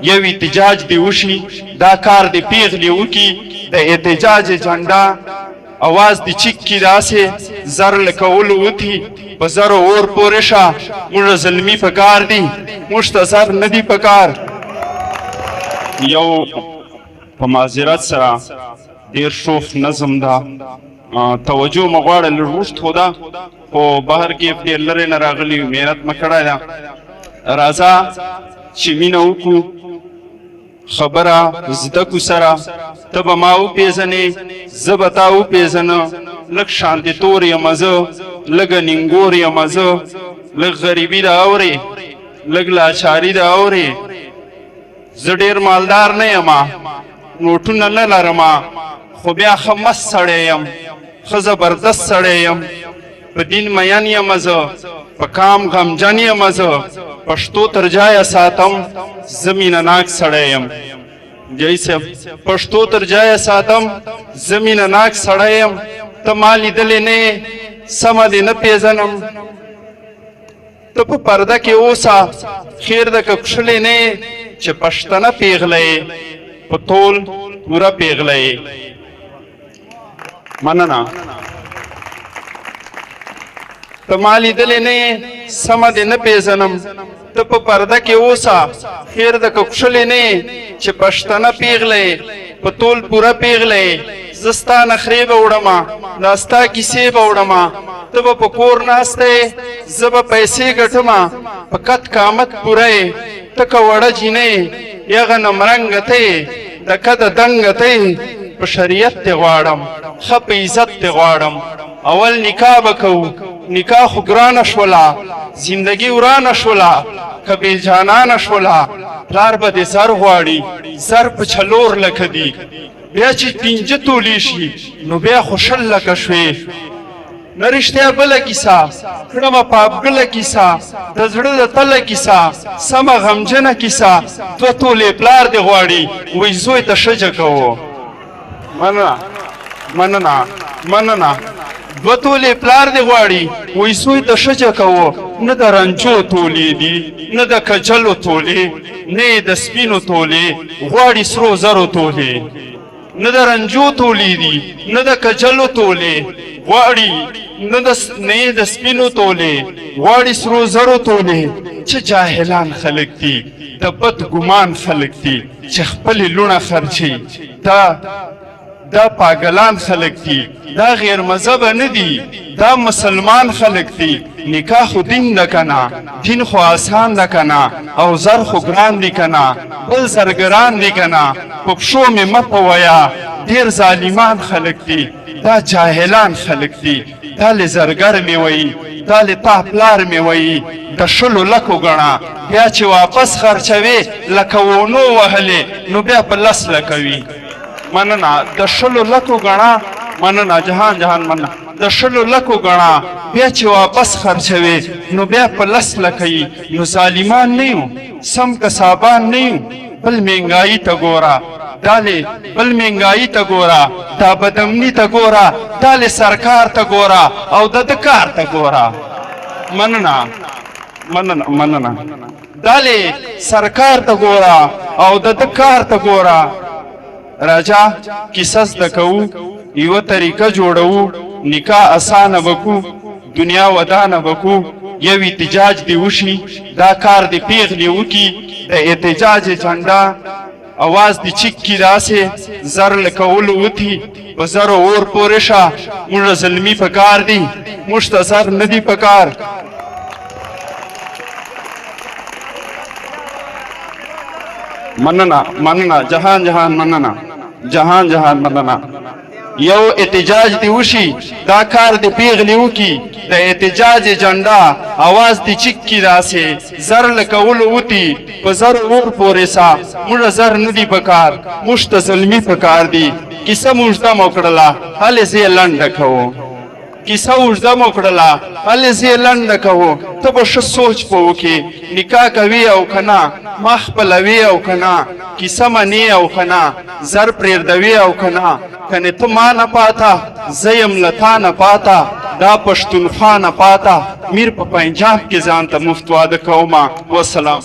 یو احتجاج دی وشي دا کار دی پیغلی وکي د احتجاج جنډا आवाज دی چیک کی داسې زر لکول وتی په زر اور پورې شه موږ ظلمي پکار دی موږ ته زر نه دی پکار یو په معذرت سره ډېر شوخ نظم ده توجه مو غواړه لږ وشت خو ده خو بهر کې ډېر لرې نه راغلي یو محنت مې کړی ده راځه چې مینه وکړو خبره زده کو سره ته به ما وپېژنې زه به تا وپېژنه لږ شانتې تور یم زه لږه نینګور یم زه لږ غریبي ده اورې لږ لاچاري ده اورې زه ډېر مالدار نه یم نوټونه نه لرم خو بیا ښه مست سړی یم ښه زبردست سړی یم په دین مین یم زه په کام غمجن یم زه پښتو تر جایه ساتم زه مینه ناک سړی یم جی صاحب پښتو تر جایه ساتم زه مینه ناک سړی یم ته ما لیدلې نه یې سمه دې نه پېژنم ته په پرده کې اوسه خیر د که کښلې نه یې چې پښتنه پیغله یې په ټول پوره پیغله یې مننه ته ما لیدلې نه یې سمه دې نه پېژنم ته په پرده کې اوسه خیر د که کښلې نه یې چې پښتنه پیغله یې په ټول پوره پیغله یې زه ستا نخرې به وړمه دا ستا کیسې به وړمه ته به په کور ناسته یې زه به پیسې ګټمه په قد قامت پوره یې ته که وړه جینه یې یغه نمرنګه ته یې د کده دنګه ته یې په شریعت دې غواړم ښه په عزت دې غواړم اول نکاح به کوو نکاح خو ګرانه شوله زندګي ورانه شوله که بېجانانه شوله پلار به دې زر غواړي زر په څلور لکه دي بیا چې پنځه تولې شي نو بیا خو شل لکه شوې نه رښتیا بله کیسه کړمه په افګله کیسه د زړه د تله کیسه سمه غمجنه کیسه دوه تولې پلار دې غواړي وایي زوی ته ښځه کوو مننه مننه مننه دوه تولې پلار دې غواړي وایي زوی ته ښځه کوو نه د رنجو تولې دي نه د کجلو تولې نه یې د سپینو تولې غواړي سرو زرو تولې نه د رنجو تولې دي نه د کجلو تولې غواړي نه یې د سپینو تولې غواړي سرو زرو تولې چې جاهلان خلک دي د بد ګمان خلک دي چې خپلې لوڼه خرچي دا پاگلان خلق دی دا غیر مذهب نه دی دا مسلمان خلق دی نکاح خو دین ده کنا دین خو آسان ده کنا او زر خو ګران دی کنا بل زرګران دی کنا په پښو مې مه پویه ډېر ظالمان خلق دی دا جاهلان خلق دی دا له زرګر مې وایي دا له تا پلار مې وایي د شلو لکو ګڼه بیا چې واپس خرچوي لکه ونو وهلې نو بیا په لس لکوي مننه د شلو لکو ګڼه مننه جهان جهان مننه د شلو لکو ګڼه بیا چې واپس خرچوي نو بیا په لس لکوي نو ظالمان نه یو سم کسابان نه یو بل مهنګایي ته ګوره دالې بل مهنګایي ته ګوره دا بدامني ته ګوره دالې سرکار ته ګوره او د کار ته ګوره مننه مننه مننه دالې سرکار ته ګوره او د کار ته ګوره راجا کیسه زده کوو یوه طریقه جوړوو نکاح اسانه وکړو دنیا ودانه وکړو یو احتجاج دی وشي دا کار دی پیغلې وکړي د احتجاج جنډا आवाज دی چیک کی داسې زر لکول وتی په زر اور پورې شه موږ ظلمي پکار دی موږ ته زر نه دی پکار مننه مننه جهان جهان مننه جهان جهان مننه یو احتجاج دی وشي دا کار دی پیغلی وکي د احتجاج جنډا आवाज دی چیک کی داسې زر لکول وتی په زر اور پورې سا موږ زر نه دی پکار موږ ته ظلمي پکار دی کیسه موږ ته مو کړله هلې زه یې لنډه کوو کیسه اوږده مو کړله هلې زه یې لنډه کوو ته به ښه سوچ به وکړې نکاح کوي او که نه ما خپلوي او که نه کیسه منې او که نه زر پرېږدوي او که نه کنې ته ما نه پاته زه یم له تا نه پاته دا پښتونخوا نه پاته میر په پنجاب کې ځان ته مفت واده کومه والسلام